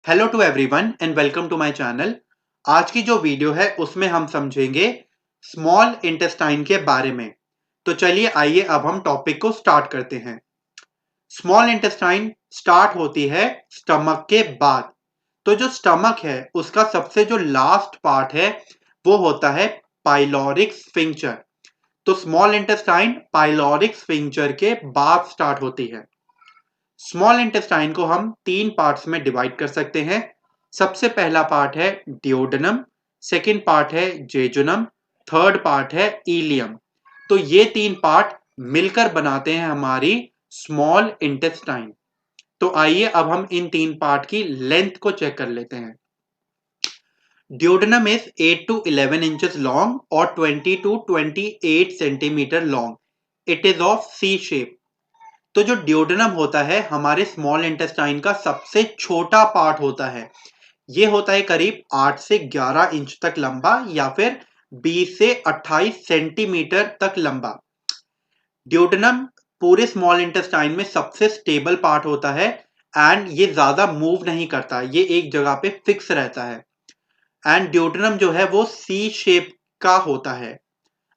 Hello to everyone and welcome to my channel. आज की जो वीडियो है उसमें हम समझेंगे स्मॉल इंटेस्टाइन के बारे में। तो चलिए आइए अब हम टॉपिक को स्टार्ट करते हैं। स्मॉल इंटेस्टाइन स्टार्ट होती है स्टमक के बाद। तो जो स्टमक है उसका सबसे जो लास्ट पार्ट है वो होता है पाइलोरिक स्फिंक्टर। तो स्मॉल इंटेस्टाइन पाइलोरिक स्फिंक्टर के बाद स्टार्ट होती है। स्मॉल इंटेस्टाइन को हम तीन पार्ट्स में डिवाइड कर सकते हैं। सबसे पहला पार्ट है डियोडेनम, सेकंड पार्ट है जेजुनम, थर्ड पार्ट है इलियम। तो ये तीन पार्ट मिलकर बनाते हैं हमारी स्मॉल इंटेस्टाइन। तो आइए अब हम इन तीन पार्ट की लेंथ को चेक कर लेते हैं। Duodenum is 8 to 11 inches long और 20 to 28 centimetre long. It is of C shape. तो जो डियोडेनम होता है हमारे स्मॉल इंटेस्टाइन का सबसे छोटा पार्ट होता है। ये होता है करीब 8 से 11 इंच तक लंबा या फिर 20 से 28 सेंटीमीटर तक लंबा। डियोडेनम पूरे स्मॉल इंटेस्टाइन में सबसे स्टेबल पार्ट होता है एंड ये ज्यादा मूव नहीं करता, ये एक जगह पे फिक्स रहता है। एंड डियोडेनम जो है वो सी शेप का होता है।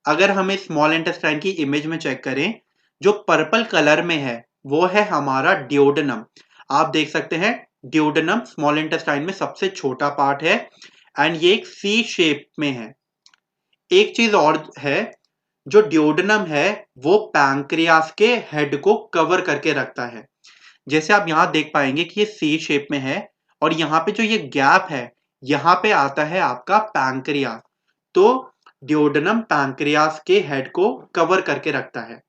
अगर हम इस स्मॉल इंटेस्टाइन की इमेज में चेक करें, जो पर्पल कलर में है वो है हमारा डियोडेनम। आप देख सकते हैं डियोडेनम स्मॉल इंटेस्टाइन में सबसे छोटा पार्ट है एंड ये एक सी शेप में है। एक चीज और है, जो डियोडेनम है वो पैंक्रियास के हेड को कवर करके रखता है। जैसे आप यहाँ देख पाएंगे कि ये सी शेप में है और यहाँ पे जो ये गैप है यहाँ पे आता है आपका पैंक्रियास। तो डियोडेनम पैंक्रियास के हेड को कवर करके रखता है।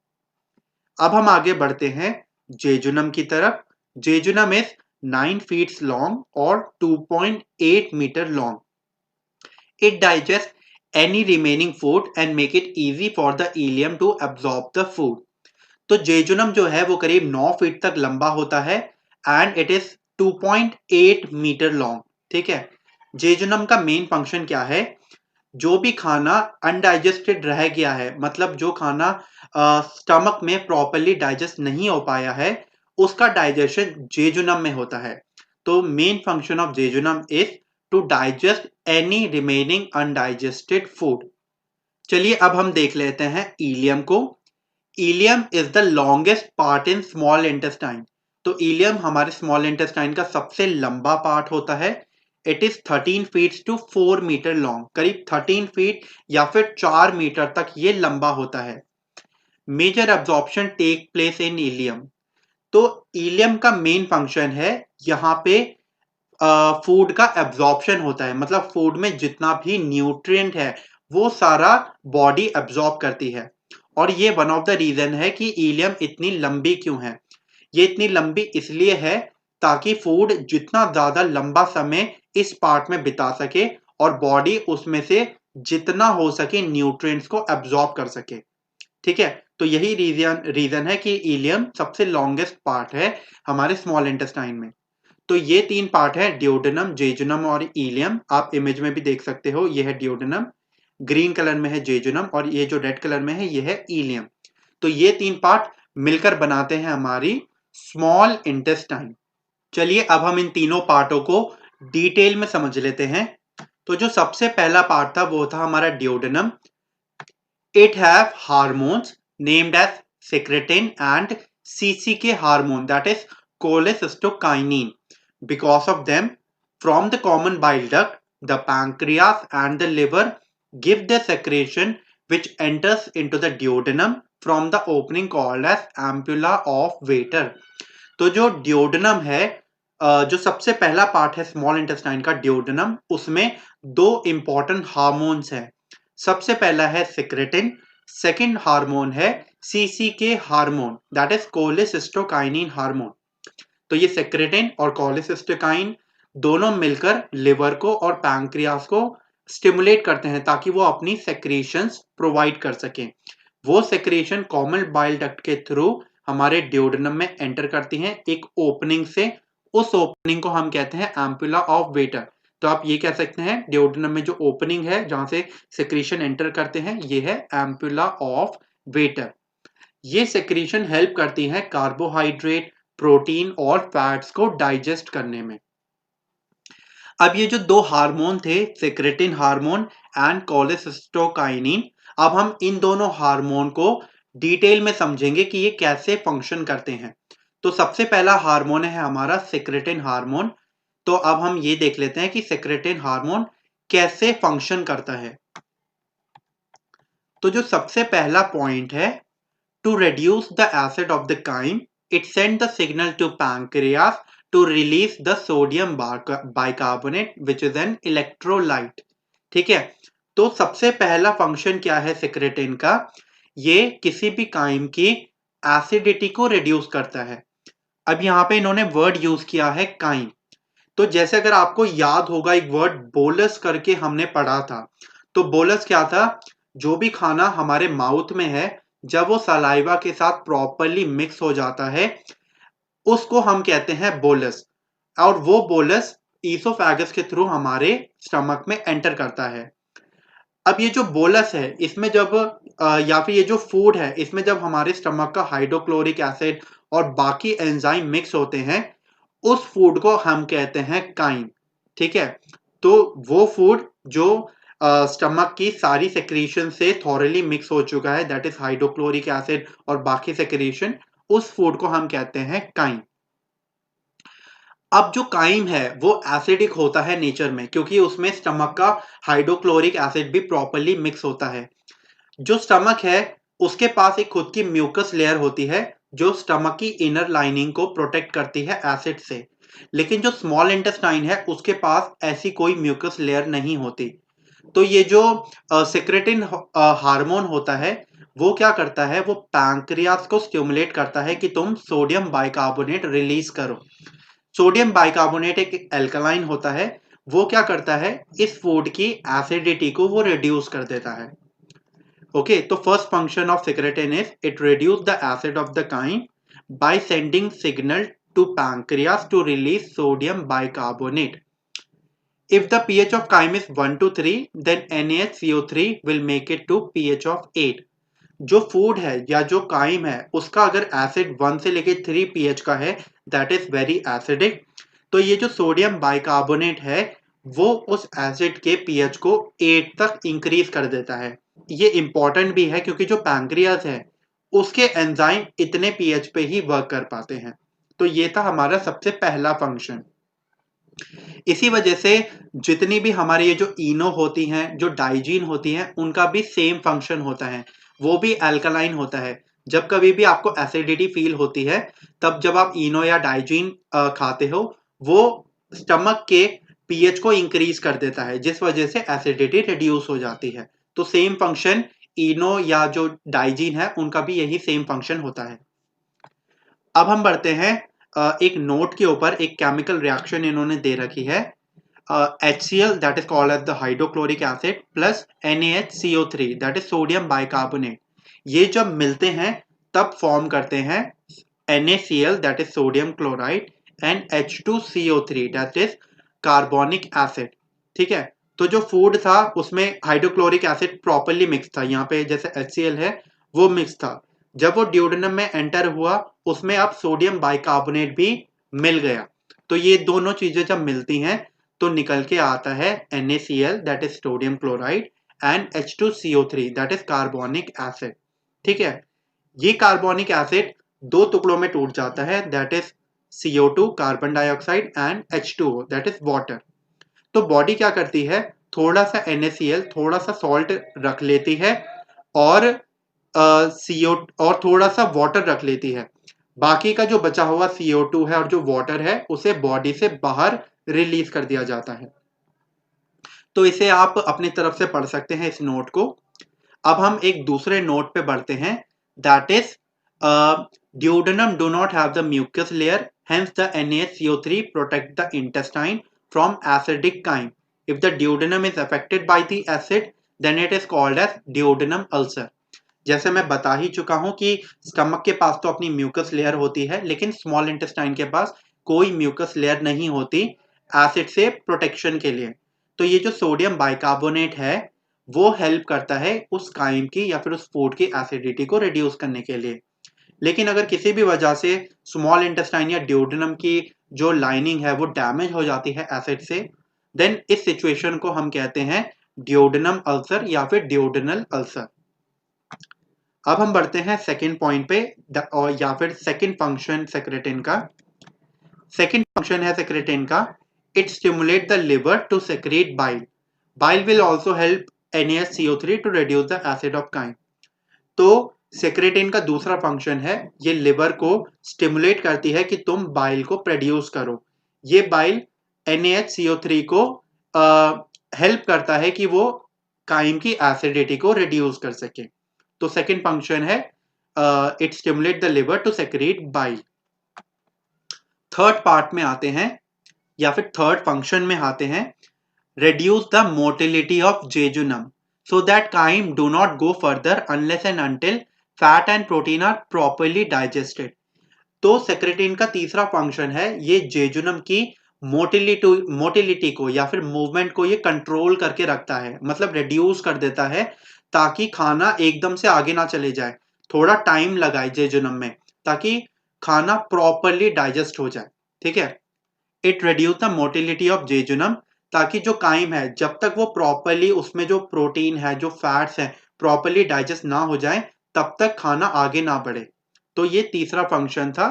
अब हम आगे बढ़ते हैं जेजुनम की तरफ। जेजुनम इज 9 फीट लॉन्ग और 2.8 metre long. It digest any remaining food and make it easy for the ileum to absorb the food. तो जेजुनम जो है वो करीब 9 फीट तक लंबा होता है and it is 2.8 metre long. ठीक है। जेजुनम का मेन फंक्शन क्या है? जो भी खाना अनडाइजेस्टेड रह गया है, मतलब जो खाना स्टमक में प्रॉपरली डाइजेस्ट नहीं हो पाया है, उसका डाइजेशन जेजुनम में होता है। तो main function of jejunum is to digest any remaining undigested food. चलिए अब हम देख लेते हैं इलियम को। Ileum is the longest part in small intestine. तो इलियम हमारे स्मॉल इंटेस्टाइन का सबसे लंबा पार्ट होता है। It is 13 feet to 4 metre long. करीब 13 फीट या फिर 4 मीटर तक ये लंबा होता है। Major absorption take place in ileum. तो इलियम का मेन फंक्शन है यहाँ पे फूड का एब्जॉर्प्शन होता है, मतलब फूड में जितना भी न्यूट्रिएंट है वो सारा बॉडी एब्जॉर्ब करती है। और ये वन ऑफ द रीजन है कि इलियम इतनी लंबी क्यों है। ये इतनी लंबी इसलिए है ताकि फूड जितना ज्यादा लंबा समय इस पार्ट में बिता सके और बॉडी उसमें से जितना हो सके न्यूट्रिएंट्स को एब्जॉर्ब कर सके। ठीक है। तो यही रीजन है कि इलियम सबसे लॉन्गेस्ट पार्ट है हमारे स्मॉल इंटेस्टाइन में। तो ये तीन पार्ट है डियोडेनम, जेजुनम और इलियम। आप इमेज में भी देख सकते हो, ये है डियोडेनम, ग्रीन कलर में है जेजुनम और ये जो रेड कलर में है ये है इलियम। तो ये तीन पार्ट मिलकर बनाते हैं हमारी स्मॉल इंटेस्टाइन। चलिए अब हम इन तीनों पार्टों को डिटेल में समझ लेते हैं। तो जो सबसे पहला पार्ट था वो था हमारा डियोडेनम। It have hormones named as secretin and CCK hormone, that is cholecystokinin. Because of them, from the common bile duct, the pancreas and the liver give the secretion which enters into the duodenum from the opening called as ampulla of Vater. तो जो डियोडेनम है, जो सबसे पहला part है small intestine का डियोडेनम, उसमें दो इंपॉर्टेंट हार्मोन्स हैं। सबसे पहला है सिक्रेटिन, सेकंड हार्मोन है सीसीके hormone, that is cholecystokinin hormone. तो ये सेक्रेटिन और कोलेसिस्टोकाइन दोनों मिलकर लिवर को और पैंक्रियास को स्टिमुलेट करते हैं ताकि वो अपनी सेक्रेशंस प्रोवाइड कर सकें। वो सेक्रेशन कॉमन बाइल डक्ट के थ्रू हमारे डियोडेनम में एंटर करती हैं एक ओपनिंग से। उस ओपनिंग को हम कहते हैं एम्पुला ऑफ वेटर। तो आप ये कह सकते हैं डियोडेनम में जो ओपनिंग है जहां से सेक्रेशन एंटर करते हैं ये है एम्पुला ऑफ वेटर। ये सेक्रेशन हेल्प करती है कार्बोहाइड्रेट, प्रोटीन और फैट्स को डाइजेस्ट करने में। अब ये जो दो हार्मोन थे, सेक्रेटिन हार्मोन एंड कोलेसिस्टोकाइनिन, अब हम इन दोनों हार्मोन को डिटेल में समझेंगे कि ये कैसे फंक्शन करते हैं। तो सबसे पहला हार्मोन है हमारा सेक्रेटिन हार्मोन। तो अब हम ये देख लेते हैं कि सेक्रेटिन हार्मोन कैसे फंक्शन करता है। तो जो सबसे पहला पॉइंट है, to reduce the acid of the chyme, it send the signal to pancreas to release the sodium bicarbonate which is an electrolyte। ठीक है, तो सबसे पहला फंक्शन क्या है सेक्रेटिन का? ये किसी भी काइम की एसिडिटी को रिड्यूस करता है। अब यहाँ पे इन्होंने वर्ड यूज किया है काइम। तो जैसे अगर आपको याद होगा, एक वर्ड बोलस करके हमने पढ़ा था। तो बोलस क्या था? जो भी खाना हमारे माउथ में है, जब वो सलाइवा के साथ प्रॉपरली मिक्स हो जाता है, उसको हम कहते हैं बोलस। और वो बोलस ईसोफेगस के थ्रू हमारे स्टमक में एंटर करता है। अब ये जो बोलस है, इसमें जब या फिर ये जो फूड है, इसमें जब हमारे स्टमक का हाइड्रोक्लोरिक एसिड और बाकी एंजाइम मिक्स होते हैं, उस फूड को हम कहते हैं काइम। ठीक है, तो वो फूड जो स्टमक की सारी सेक्रीशन से थॉरली मिक्स हो चुका है, दैट इज हाइड्रोक्लोरिक एसिड और बाकी सेक्रीशन, उस फूड को हम कहते हैं काइम। अब जो काइम है वो एसिडिक होता है नेचर में, क्योंकि उसमें स्टमक का हाइड्रोक्लोरिक एसिड भी प्रॉपरली मिक्स होता है। जो स्टमक है, उसके पास एक खुद की म्यूकस लेयर होती है जो स्टमक की इनर लाइनिंग को प्रोटेक्ट करती है एसिड से। लेकिन जो स्मॉल इंटेस्टाइन है, उसके पास ऐसी कोई म्यूकस लेयर नहीं होती। तो ये जो सेक्रेटिन हार्मोन होता है, वो क्या करता है? वो पैंक्रियास को स्टिमुलेट करता है कि तुम सोडियम बाइकार्बोनेट रिलीज करो। सोडियम बाइकार्बोनेट एक एल्कलाइन होता है। वो क्या करता है? इस फूड की एसिडिटी को वो रिड्यूस कर देता है। ओके, तो first function of secretin is it reduce the acid of the chyme by sending signal to pancreas to release sodium bicarbonate. If the pH of chyme is 1 to 3, then NaHCO3 will make it to pH of 8. जो food है या जो crime है, उसका अगर acid 1 से लेके 3 pH का है, दैट इज वेरी एसिडिक। तो ये जो सोडियम बाइकार्बोनेट है, वो उस एसिड के pH को 8 तक इंक्रीज कर देता है। ये इंपॉर्टेंट भी है क्योंकि जो पैंक्रियाज है, उसके एंजाइम इतने pH पे ही वर्क कर पाते हैं। तो ये था हमारा सबसे पहला फंक्शन। इसी वजह से जितनी भी हमारी ये जो इनो होती हैं, जो डाइजीन होती हैं, उनका भी सेम फंक्शन होता है। वो भी अल्कलाइन होता है। जब कभी भी आपको एसिडिटी फील होती है, तब जब आप इनो या डाइजीन खाते हो, वो स्टमक के पीएच को इंक्रीज कर देता है, जिस वजह से एसिडिटी रिड्यूस हो जाती है। तो सेम फंक्शन इनो या जो डाइजीन है, उनका भी यही सेम फंक्शन होता है। अब हम बढ़ते हैं एक नोट के ऊपर। एक केमिकल रिएक्शन इन्होंने दे रखी है, HCl that is called as the hydrochloric acid plus NaHCO3 that is sodium bicarbonate। ये जब मिलते हैं तब फॉर्म करते हैं NaCl that is sodium chloride and H2CO3 that is carbonic acid। ठीक है, तो जो फूड था उसमें हाइड्रोक्लोरिक एसिड प्रॉपरली मिक्स था। यहाँ पे जैसे HCl है, वो मिक्स था। जब वो ड्यूडेनम में एंटर हुआ, उसमें अब सोडियम बाइकार्बोनेट भी मिल गया। तो ये दोनों चीजें जब मिलती हैं, तो निकल के आता है NaCl that is sodium chloride and H2CO3 that is carbonic acid। ठीक है, ये कार्बोनिक एसिड दो टुकड़ों में टूट जाता है, that is CO2 carbon dioxide and H2O that is water. तो बॉडी क्या करती है? थोड़ा सा NaCl, थोड़ा सा सॉल्ट रख लेती है और CO और थोड़ा सा वाटर रख लेती है। बाकी का जो बचा हुआ CO2 है और जो वाटर है, उसे बॉडी से बाहर रिलीज कर दिया जाता है। तो इसे आप अपनी तरफ से पढ़ सकते हैं इस नोट को। अब हम एक दूसरे नोट पे बढ़ते हैं, that is duodenum do not have the mucus layer, hence the NaCO3 protect the intestine from acidic chyme. If the duodenum is affected by the acid, then it is called as duodenum ulcer। जैसे मैं बता ही चुका हूं कि stomach के पास तो अपनी mucus layer होती है, लेकिन स्मॉल इंटेस्टाइन के पास कोई म्यूकस लेयर नहीं होती एसिड से प्रोटेक्शन के लिए। तो ये जो सोडियम बाइकार्बोनेट है, वो हेल्प करता है उस काइम की या फिर उस फूड की एसिडिटी को रिड्यूस करने के लिए। लेकिन अगर किसी भी वजह से स्मॉल इंटेस्टाइन या ड्यूडेनम की जो लाइनिंग है वो डैमेज हो जाती है एसिड से, देन इस सिचुएशन को हम कहते हैं डियोडेनम अल्सर या फिर डियोडेनल अल्सर। अब हम बढ़ते हैं सेकेंड पॉइंट पे और या फिर सेकेंड फंक्शन सेक्रेटिन का। सेकेंड फंक्शन है सेक्रेटिन का, it stimulate the liver to secrete bile. Bile will also help NaCO3 to reduce the acid of chyme. तो सेक्रेटिन का दूसरा फंक्शन है, ये लिवर को स्टिमुलेट करती है कि तुम बाइल को प्रोड्यूस करो। ये बाइल NaCO3 को हेल्प करता है कि वो काइम की एसिडिटी को रिड्यूस कर सके। तो सेकेंड फंक्शन है it stimulate the liver to secrete bile. Third part में आते हैं या फिर थर्ड फंक्शन में आते हैं, reduce the motility of jejunum so that chyme do not go further unless and until fat and protein are properly digested। तो secretin का तीसरा फंक्शन है, ये जेजुनम की मोटिलिटी को या फिर मूवमेंट को ये कंट्रोल करके रखता है, मतलब रिड्यूस कर देता है ताकि खाना एकदम से आगे ना चले जाए, थोड़ा टाइम लगाए जेजुनम में ताकि खाना प्रॉपरली डाइजेस्ट हो जाए। ठीक है, it reduce the motility of jejunum, ताकि जो काइम है जब तक वो प्रॉपरली उसमें जो प्रोटीन है जो फैट्स है प्रॉपरली डाइजेस्ट ना हो जाए तब तक खाना आगे ना बढ़े। तो ये तीसरा फंक्शन था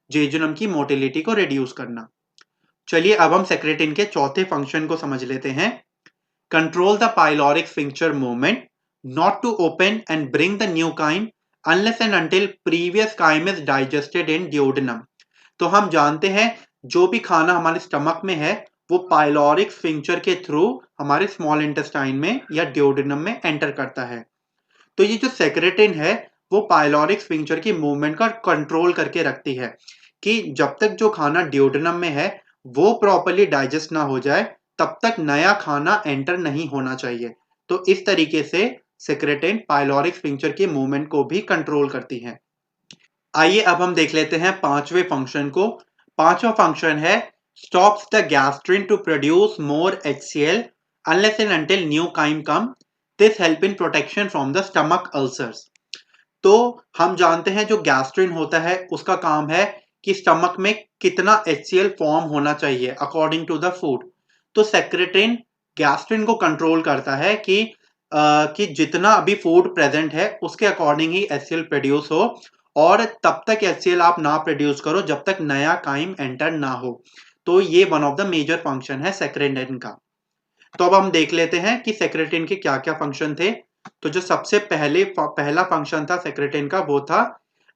जेजुनम की मोटिलिटी को रिड्यूस करना। चलिए अब हम सेक्रेटिन के चौथे फंक्शन को समझ लेते हैं। Control the pyloric sphincter movement not to open and bring the new chyme unless and until previous chyme is digested in duodenum. तो हम जानते हैं जो भी खाना हमारे स्टमक में है वो पाइलोरिक स्फिंक्टर के थ्रू हमारे स्मॉल इंटेस्टाइन में या डियोडेनम में एंटर करता है। तो ये जो सेक्रेटिन है वो पाइलोरिक स्फिंक्टर की मूवमेंट का कंट्रोल करके रखती है कि जब तक जो खाना डियोडेनम में है वो प्रॉपरली डाइजेस्ट ना हो जाए तब तक नया खाना एंटर नहीं होना चाहिए। तो इस तरीके से सेक्रेटिन पाइलोरिक स्फिंक्टर की मूवमेंट को भी कंट्रोल करती है। आइए अब हम देख लेते हैं पांचवें फंक्शन को। पांचवा फंक्शन है stops the gastrin to produce more HCl unless and until new chyme come. This help in protection from the stomach ulcers। तो हम जानते हैं जो गैस्ट्रिन होता है उसका काम है कि स्टमक में कितना HCl फॉर्म होना चाहिए अकॉर्डिंग टू द फूड। तो सेक्रेटिन गैस्ट्रिन को कंट्रोल करता है कि जितना अभी फूड प्रेजेंट है उसके अकॉर्डिंग ही HCl प्रोड्यूस हो और तब तक HCl आप ना प्रोड्यूस करो जब तक नया काइम एंटर ना हो। तो ये one of the major function है सेक्रेटिन का। तो अब हम देख लेते हैं कि सेक्रेटिन के क्या क्या फंक्शन थे। तो जो सबसे पहला फंक्शन था सेक्रेटिन का वो था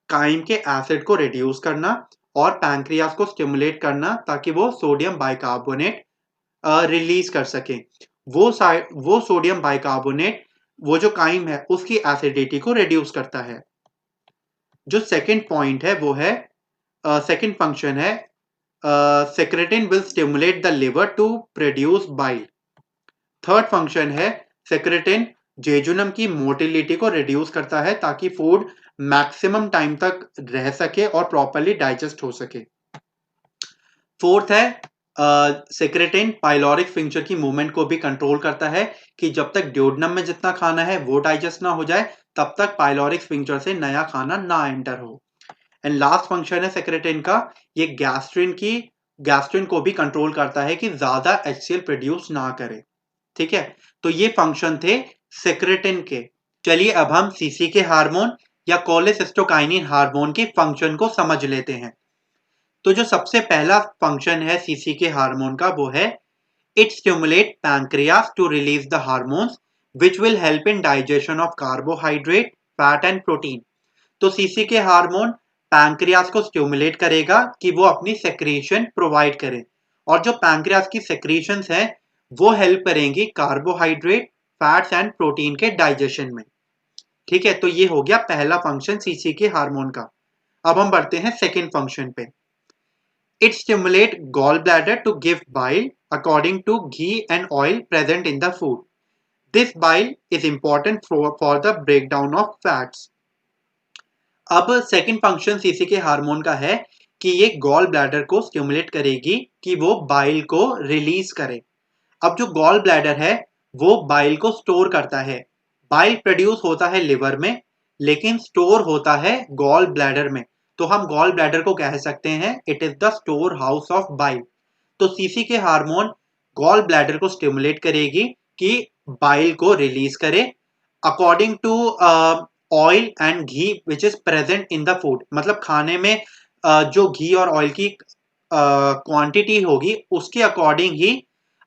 काइम के एसिड को रिड्यूस करना और पैंक्रियास को स्टिमुलेट करना ताकि वो सोडियम बाइकार्बोनेट रिलीज कर सके। वो सोडियम बाइकार्बोनेट वो जो काइम है उसकी एसिडिटी को रिड्यूस करता है। जो सेकंड पॉइंट है वो है सेकंड फंक्शन है secretin will stimulate the liver to produce bile. Third function है सेक्रेटिन जेजुनम की मोटिलिटी को रिड्यूस करता है ताकि फूड मैक्सिमम टाइम तक रह सके और प्रॉपरली डाइजेस्ट हो सके। फोर्थ है सेक्रेटिन पाइलोरिक स्फिंक्टर की मूवमेंट को भी कंट्रोल करता है कि जब तक डियोडेनम में जितना खाना है वो डाइजेस्ट ना हो जाए तब तक पाइलोरिक स्फिंक्टर से नया खाना ना एंटर हो। एंड लास्ट फंक्शन है सेक्रेटिन का, ये गैस्ट्रिन को भी कंट्रोल करता है कि ज्यादा HCl प्रोड्यूस ना करे। ठीक है, तो ये फंक्शन थे सेक्रेटिन के। चलिए अब हम सीसी के हार्मोन या कोलेसिस्टोकाइनिन हार्मोन के फंक्शन को समझ लेते हैं। तो जो सबसे पहला फंक्शन है सीसी के हार्मोन का वो है it stimulate pancreas to release the hormones which will help in digestion of carbohydrate fat and protein. तो सीसी के हार्मोन पैंक्रियास को स्टिमुलेट करेगा कि वो अपनी सेक्रीशन प्रोवाइड करे और जो पैंक्रियास की सेक्रीशंस हैं वो हेल्प करेंगी कार्बोहाइड्रेट फैट्स एंड प्रोटीन के डाइजेशन में। ठीक है, तो ये हो गया पहला फंक्शन सीसी के हार्मोन का। अब हम बढ़ते हैं सेकेंड फंक्शन पे। It stimulate gall bladder to give bile according to ghee and oil present in the food. This bile is important for the breakdown of fats. अब सेकंड फंक्शन सीसी के hormone का है कि ये गॉल ब्लैडर को stimulate करेगी कि वो बाइल को रिलीज करे। अब जो गॉल ब्लैडर है वो बाइल को स्टोर करता है। बाइल प्रोड्यूस होता है लिवर में लेकिन स्टोर होता है गॉल ब्लैडर में। तो हम गॉल ब्लैडर को कह सकते हैं it is the storehouse of bile. तो सीसी के हार्मोन गॉल ब्लैडर को स्टिमुलेट करेगी कि बाइल को रिलीज करे according to oil and ghee which is present in the food. मतलब खाने में जो घी और ऑयल की क्वांटिटी होगी उसके अकॉर्डिंग ही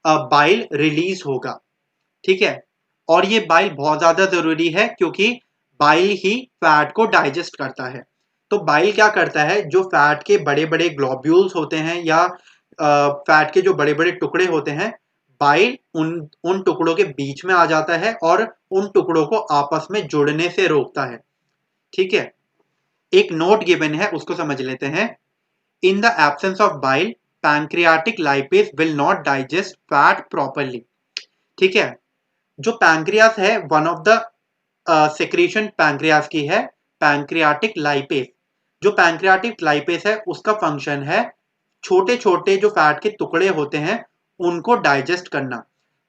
बाइल रिलीज होगा। ठीक है, और ये बाइल बहुत ज्यादा जरूरी है क्योंकि बाइल ही फैट को डाइजेस्ट करता है। तो बाइल क्या करता है, जो फैट के बड़े बड़े ग्लोब्यूल्स होते हैं या फैट के जो बड़े बड़े टुकड़े होते हैं, बाइल उन उन टुकड़ों के बीच में आ जाता है और उन टुकड़ों को आपस में जुड़ने से रोकता है। ठीक है, एक नोट गिवन है उसको समझ लेते हैं। In the absence of bile pancreatic lipase will not digest fat properly. ठीक है, जो पैंक्रियास है one of the secretion pancreas की है पैंक्रियाटिक लाइपेज। जो पैंक्रियाटिक लाइपेज है उसका फंक्शन है छोटे छोटे जो फैट के टुकड़े होते हैं उनको डाइजेस्ट करना।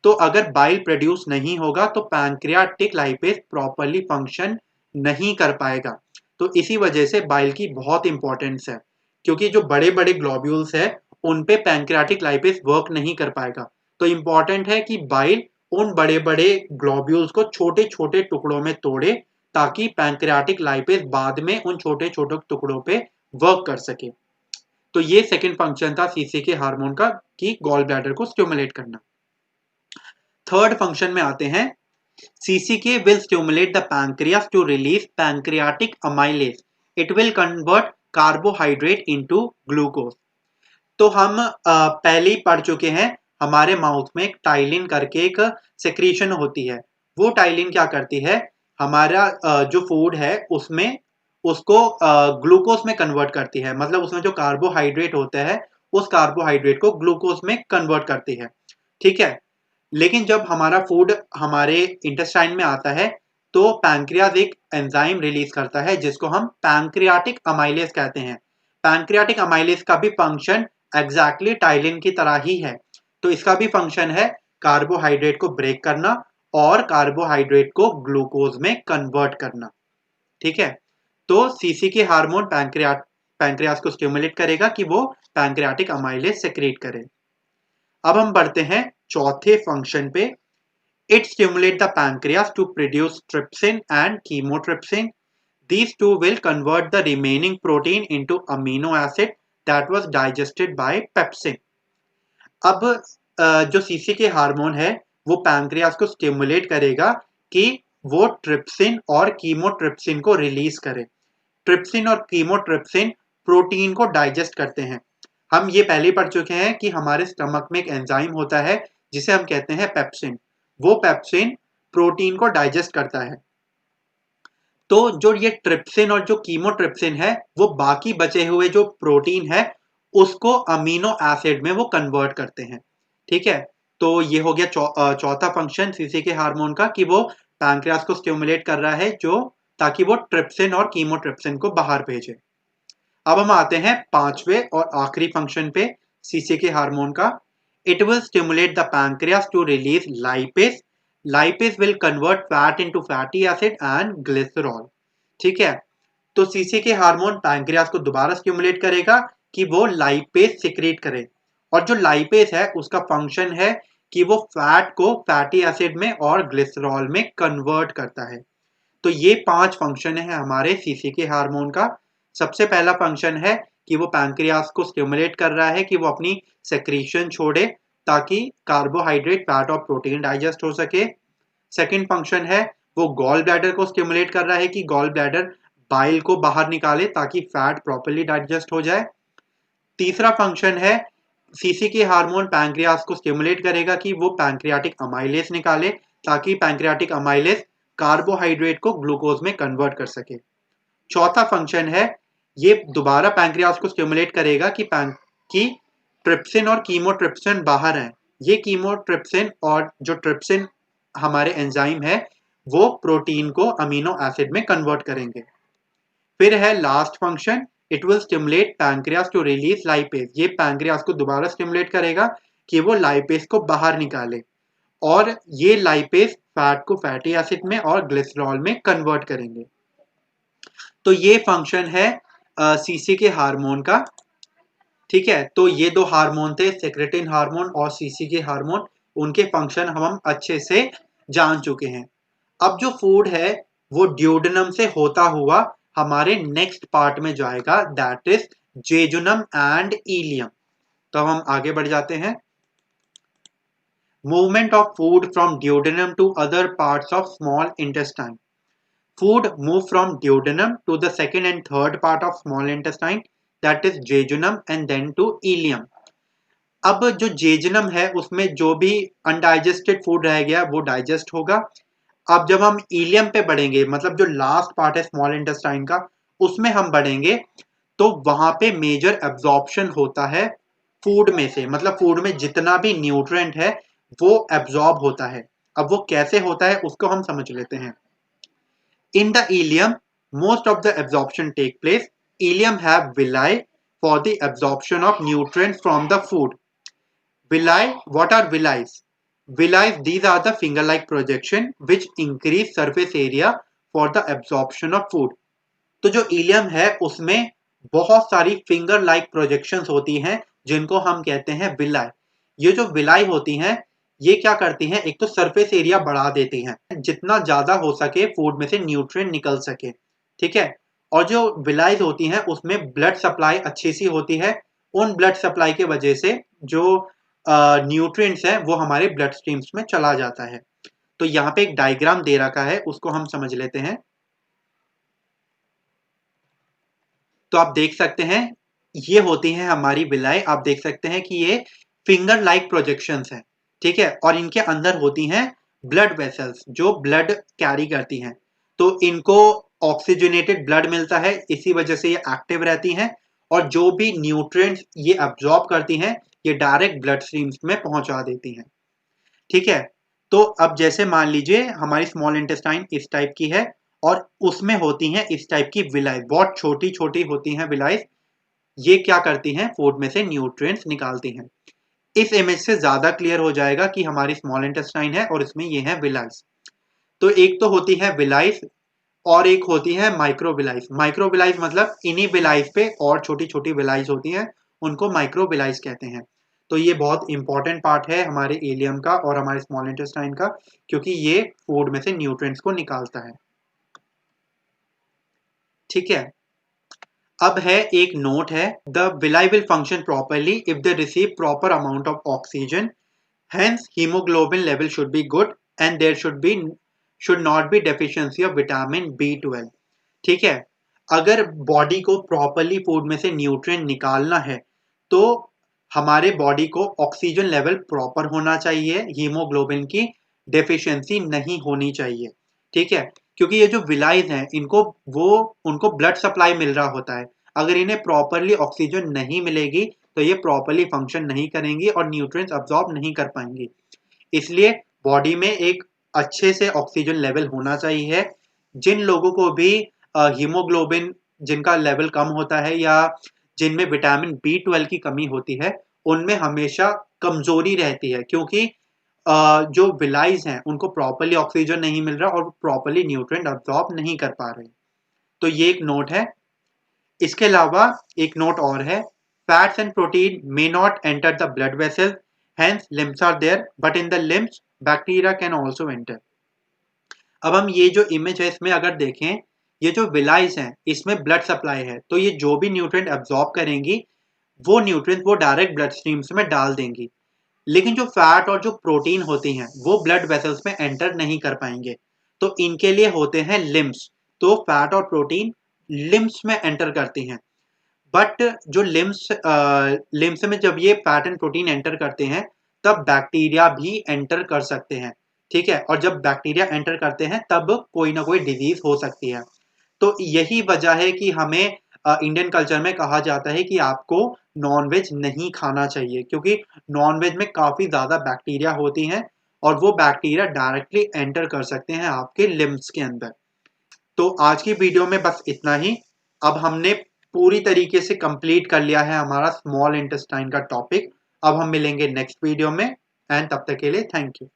तो अगर बाइल प्रोड्यूस नहीं होगा तो पैंक्रियाटिक लाइपेज प्रॉपरली फंक्शन नहीं कर पाएगा। तो इसी वजह से बाइल की बहुत इंपॉर्टेंस है, क्योंकि जो बड़े बड़े ग्लोब्यूल्स है उन पे पैंक्रियाटिक लाइपेज वर्क नहीं कर पाएगा। तो इंपॉर्टेंट है कि बाइल उन बड़े बड़े ग्लोब्यूल्स को छोटे छोटे टुकड़ों में तोड़े ताकि पैंक्रियाटिक लाइपेज बाद में उन छोटे छोटे टुकड़ों पे वर्क कर सके। तो ये सेकंड फंक्शन था सीसीके हार्मोन का कि गॉल ब्लैडर को स्टिमुलेट करना। थर्ड फंक्शन में आते हैं। CCK will stimulate the pancreas to release pancreatic amylase. It will convert carbohydrate into glucose. तो हम पहले ही पढ़ चुके हैं, हमारे माउथ में एक टाइलिन करके एक सेक्रीशन होती है। वो टाइलिन क्या करती है, हमारा जो फूड है उसमें उसको ग्लूकोज में कन्वर्ट करती है। मतलब उसमें जो कार्बोहाइड्रेट होता है उस कार्बोहाइड्रेट को ग्लूकोज में कन्वर्ट करती है। ठीक है, लेकिन जब हमारा फूड हमारे इंटेस्टाइन में आता है तो पैंक्रियाज एक एंजाइम रिलीज करता है जिसको हम पैंक्रियाटिक अमाइलेज कहते हैं। पैंक्रियाटिक अमाइलेज का भी फंक्शन एग्जैक्टली टाइलिन की तरह ही है। तो इसका भी फंक्शन है कार्बोहाइड्रेट को ब्रेक करना और कार्बोहाइड्रेट को ग्लूकोज में कन्वर्ट करना। ठीक है, तो सीसीके हार्मोन पैंक्रियास को स्टिमुलेट करेगा कि वो पैंक्रियाटिक अमाइलेज सेक्रेट करे। अब हम बढ़ते हैं चौथे फंक्शन पे। It stimulate the pancreas to produce trypsin and chymotrypsin. These two will convert the remaining protein into amino acid that was digested by pepsin. अब जो सीसीके हार्मोन है वो पैंक्रियास को स्टिमुलेट करेगा कि वो ट्रिप्सिन और कीमोट्रिप्सिन को रिलीज करे। ट्रिप्सिन और कीमोट्रिप्सिन प्रोटीन को डाइजेस्ट करते हैं। हम ये पहले पढ़ चुके हैं कि हमारे स्टमक में एक एंजाइम होता है जिसे हम कहते हैं पेप्सिन। वो पेप्सिन प्रोटीन को डाइजेस्ट करता है। तो जो ये ट्रिप्सिन और जो कीमोट्रिप्सिन है वो बाकी बचे हुए जो प्रोटीन है उसको अमीनो एसिड में वो कन्वर्ट करते हैं। ठीक है, तो ये हो गया चौथा फंक्शन सीसीके हार्मोन का कि वो पैंक्रियास को स्टिमुलेट कर रहा है जो ताकि वो ट्रिप्सिन और कीमोट्रिप्सिन को बाहर भेजे। अब हम आते हैं पांचवें और आखिरी फंक्शन पे सीसीके हार्मोन का। It will stimulate the pancreas to release lipase. Lipase will convert fat into fatty acid and glycerol. ठीक है, तो सीसीके हार्मोन पैंक्रियास को दोबारा स्टिमुलेट करेगा कि वो लाइपेज सिक्रीट करे। और जो लाइपेज है उसका फंक्शन है कि वो फैट को फैटी एसिड में और ग्लिसरॉल में कन्वर्ट करता है। तो ये 5 फंक्शन है हमारे सीसीके हार्मोन का। सबसे पहला फंक्शन है कि वो पैंक्रियास को स्टिमुलेट कर रहा है कि वो अपनी सेक्रीशन छोड़े ताकि कार्बोहाइड्रेट, फैट और प्रोटीन डाइजेस्ट हो सके। सेकंड फंक्शन है वो गॉल ब्लैडर को स्टिमुलेट कर रहा है कि गॉल ब्लैडर बाइल को बाहर निकाले ताकि फैट प्रॉपर्ली डाइजेस्ट हो जाए। तीसरा फंक्शन है सीसीके हार्मोन पैंक्रियास को स्टिमुलेट करेगा कि वो पैंक्रियाटिक अमाइलेज निकाले ताकि पैंक्रियाटिक अमाइलेज कार्बोहाइड्रेट को ग्लूकोज में कन्वर्ट कर सके। चौथा फंक्शन है ये दोबारा पैंक्रियास को स्टिमुलेट करेगा कि ट्रिप्सिन और कीमोट्रिप्सिन बाहर है। ये कीमोट्रिप्सिन और जो ट्रिप्सिन हमारे एंजाइम है वो प्रोटीन को अमीनो एसिड में कन्वर्ट करेंगे। फिर है last function, it will stimulate pancreas to release lipase. ये पैंक्रियास को दोबारा स्टिमुलेट करेगा कि वो लाइपेज को बाहर निकाले और ये लाइपेज फैट को फैटी एसिड में और ग्लिसरॉल में कन्वर्ट करेंगे। तो ये फंक्शन है सीसीके हार्मोन का। ठीक है, तो ये दो हार्मोन थे, सेक्रेटिन हार्मोन और सीसीके हार्मोन। उनके फंक्शन हम अच्छे से जान चुके हैं। अब जो फूड है वो ड्यूडेनम से होता हुआ हमारे नेक्स्ट पार्ट में जाएगा, that is jejunum and ileum. तो हम आगे बढ़ जाते हैं। Movement of food from duodenum to other parts of small intestine. Food move from duodenum to the second and third part of small intestine, that is jejunum, and then to ileum. अब जो jejunum है उसमें जो भी undigested food रह गया वो digest होगा। अब जब हम इलियम पे बढ़ेंगे, मतलब जो लास्ट पार्ट है स्मॉल इंटेस्टाइन का, उसमें हम बढ़ेंगे तो वहां पे मेजर एब्जॉर्प्शन होता है फूड में से, मतलब फूड में जितना भी न्यूट्रिएंट है वो एब्जॉर्ब होता है। अब वो कैसे होता है उसको हम समझ लेते हैं। In the ileum, most of the absorption take place. Ileum have villi for the absorption of nutrients from the food. Villi, what are villi? Villi, these are the finger-like projection which increase surface area for the absorption of food. तो जो ilium है उसमें बहुत सारी finger like projections होती हैं जिनको हम कहते हैं विलाई। ये जो विलाई होती हैं ये क्या करती हैं, एक तो सरफेस एरिया बढ़ा देती हैं, जितना ज्यादा हो सके फूड में से न्यूट्रिएंट निकल सके। ठीक है, और जो विलाइज होती हैं उसमें ब्लड सप्लाई अच्छी सी होती है। उन ब्लड सप्लाई के वजह से जो न्यूट्रिएंट्स हैं वो हमारे ब्लड स्ट्रीम्स में चला जाता है। तो यहाँ पे एक डायग्राम दे रखा है, उसको हम समझ लेते हैं। तो आप देख सकते हैं ये होती हैं हमारी विलाई। आप देख सकते हैं कि ये फिंगर लाइक प्रोजेक्शंस हैं। ठीक है, और इनके अंदर होती हैं ब्लड वेसल्स जो ब्लड कैरी करती हैं। तो इनको ऑक्सीजनेटेड ब्लड मिलता है, इसी वजह से ये एक्टिव रहती हैं, और जो भी न्यूट्रिएंट्स ये अब्जॉर्ब करती हैं ये डायरेक्ट ब्लड स्ट्रीम्स में पहुंचा देती हैं। ठीक है, तो अब जैसे मान लीजिए हमारी स्मॉल इंटेस्टाइन इस टाइप की है और उसमें होती हैं इस टाइप की विलाई, बहुत छोटी छोटी होती हैं विलाई। ये क्या करती हैं, फूड में से न्यूट्रिएंट्स निकालती हैं। इस इमेज से ज्यादा क्लियर हो जाएगा कि हमारी स्मॉल इंटेस्टाइन है और इसमें ये है विलाइस। तो एक तो होती है विलाइस और एक होती है माइक्रोविलाइस। माइक्रोविलाइस मतलब इन्हीं विलाइस पे और छोटी छोटी विलाइस होती हैं, उनको माइक्रोविलाइस कहते हैं। तो ये बहुत इंपॉर्टेंट पार्ट है हमारे इलियम का और हमारे स्मॉल इंटेस्टाइन का, क्योंकि ये फूड में से न्यूट्रिएंट्स को निकालता है। ठीक है, अब है एक नोट है, the villi will function properly if they receive proper amount of oxygen, hence haemoglobin level should be good and there should not be deficiency of vitamin B12। ठीक है, अगर बॉडी को प्रॉपरली फूड में से nutrient निकालना है तो हमारे बॉडी को ऑक्सीजन लेवल प्रॉपर होना चाहिए, हीमोग्लोबिन की डेफिशिएंसी नहीं होनी चाहिए। ठीक है, क्योंकि ये जो विलाइज हैं उनको ब्लड सप्लाई मिल रहा होता है। अगर इन्हें प्रॉपरली ऑक्सीजन नहीं मिलेगी तो ये प्रॉपरली फंक्शन नहीं करेंगी और न्यूट्रिएंट्स अब्सॉर्ब नहीं कर पाएंगी। इसलिए बॉडी में एक अच्छे से ऑक्सीजन लेवल होना चाहिए। जिन लोगों को भी हीमोग्लोबिन जिनका लेवल कम होता है या जिनमें विटामिन B12 की कमी होती है उनमें हमेशा कमजोरी रहती है, क्योंकि जो विलाइज हैं उनको प्रॉपरली ऑक्सीजन नहीं मिल रहा और प्रॉपरली न्यूट्रिएंट अब्सॉर्ब नहीं कर पा रहे। तो ये एक नोट है। इसके अलावा एक नोट और है, fats and protein may not enter the blood vessel, hence lymphs are there, but in the lymphs bacteria can also enter. अब हम ये जो इमेज है इसमें अगर देखें, ये जो विलाइज हैं इसमें ब्लड सप्लाई है, तो ये जो भी न्यूट्रिएंट अब्सॉर्ब करेंगी वो न्यूट्रिएंट वो डायरेक्ट ब्लड स्ट्रीम्स में डाल देंगी। लेकिन जो फैट और जो प्रोटीन होती हैं वो ब्लड वेसल्स में एंटर नहीं कर पाएंगे, तो इनके लिए होते हैं लिम्स। तो फैट और प्रोटीन लिम्स में एंटर करती हैं, बट जो लिम्स में जब ये फैट एंड प्रोटीन एंटर करते हैं तब बैक्टीरिया भी एंटर कर सकते हैं। ठीक है, और जब बैक्टीरिया एंटर करते हैं तब कोई ना कोई डिजीज हो सकती है। तो यही वजह है कि हमें इंडियन कल्चर में कहा जाता है कि आपको नॉनवेज नहीं खाना चाहिए, क्योंकि नॉनवेज में काफी ज्यादा बैक्टीरिया होती हैं और वो बैक्टीरिया डायरेक्टली एंटर कर सकते हैं आपके लिम्स के अंदर। तो आज की वीडियो में बस इतना ही। अब हमने पूरी तरीके से कंप्लीट कर लिया है हमारा स्मॉल इंटेस्टाइन का टॉपिक। अब हम मिलेंगे नेक्स्ट वीडियो में, एंड तब तक के लिए थैंक यू।